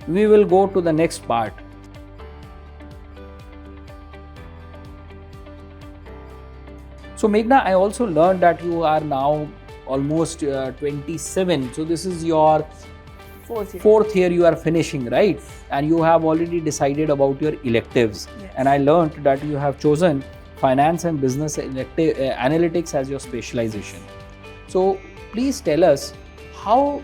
we will go to the next part. So Meghna, I also learned that you are now almost 27. So this is your fourth year you are finishing, right? And you have already decided about your electives. Yes. And I learned that you have chosen finance and business analytics as your specialization. So please tell us, how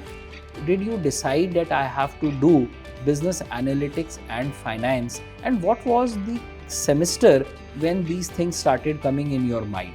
did you decide that I have to do business analytics and finance, and what was the semester when these things started coming in your mind?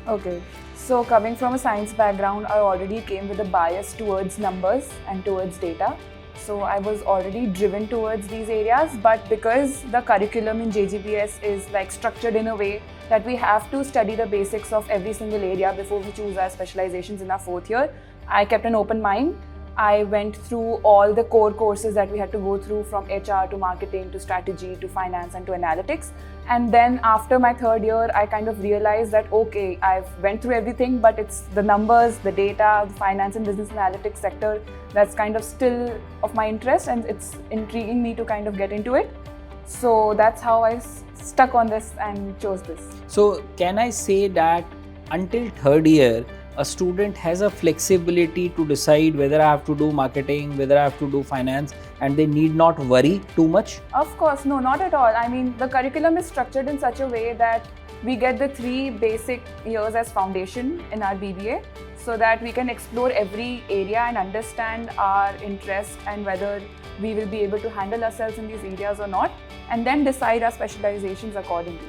Okay, so coming from a science background, I already came with a bias towards numbers and towards data. So I was already driven towards these areas, but because the curriculum in JGBS is like structured in a way that we have to study the basics of every single area before we choose our specializations in our fourth year, I kept an open mind. I went through all the core courses that we had to go through, from HR to marketing to strategy to finance and to analytics. And then after my third year, I kind of realized that, okay, I've went through everything, but it's the numbers, the data, the finance and business analytics sector that's kind of still of my interest, and it's intriguing me to kind of get into it. So that's how I stuck on this and chose this. So can I say that until third year, a student has a flexibility to decide whether I have to do marketing, whether I have to do finance, and they need not worry too much? Of course, no, not at all. I mean, the curriculum is structured in such a way that we get the 3 basic years as foundation in our BBA, so that we can explore every area and understand our interest and whether we will be able to handle ourselves in these areas or not, and then decide our specializations accordingly.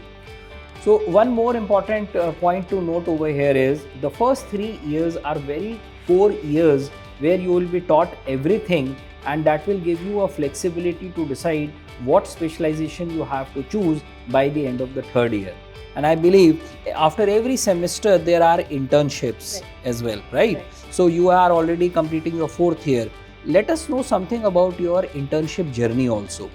So one more important point to note over here is the first 3 years are very core years where you will be taught everything, and that will give you a flexibility to decide what specialization you have to choose by the end of the third year. And I believe after every semester there are internships as well, right? So you are already completing your fourth year. Let us know something about your internship journey also.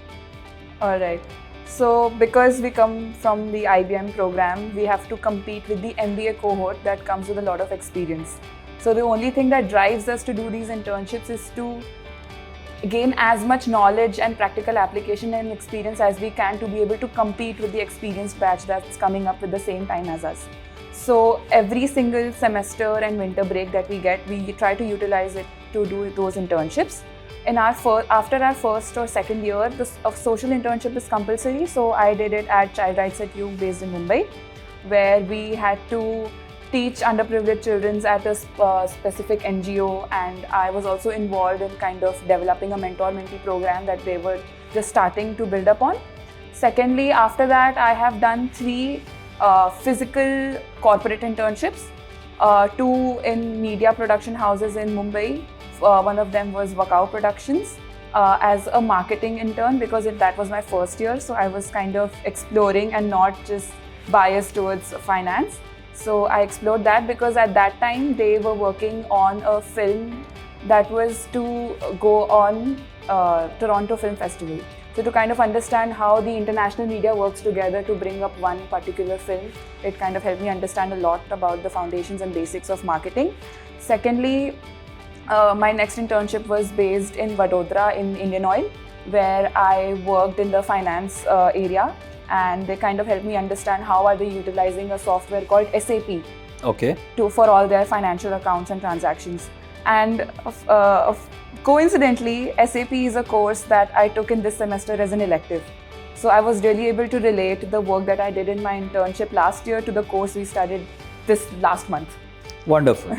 All right. So because we come from the IBM program, we have to compete with the MBA cohort that comes with a lot of experience. So the only thing that drives us to do these internships is to gain as much knowledge and practical application and experience as we can to be able to compete with the experienced batch that's coming up with the same time as us. So every single semester and winter break that we get, we try to utilize it to do those internships. After our first or second year, the social internship is compulsory. So I did it at Child Rights at You, based in Mumbai, where we had to teach underprivileged children at a specific NGO, and I was also involved in kind of developing a mentor-mentee program that they were just starting to build upon. Secondly, after that, I have done 3 physical corporate internships, 2 in media production houses in Mumbai. One of them was Wakao Productions as a marketing intern, because that was my first year. So I was kind of exploring and not just biased towards finance. So I explored that because at that time they were working on a film that was to go on Toronto Film Festival. So to kind of understand how the international media works together to bring up one particular film, it kind of helped me understand a lot about the foundations and basics of marketing. Secondly, my next internship was based in Vadodara in Indian Oil, where I worked in the finance area, and they kind of helped me understand how are they utilizing a software called SAP for all their financial accounts and transactions. And coincidentally, SAP is a course that I took in this semester as an elective. So I was really able to relate the work that I did in my internship last year to the course we studied this last month. Wonderful.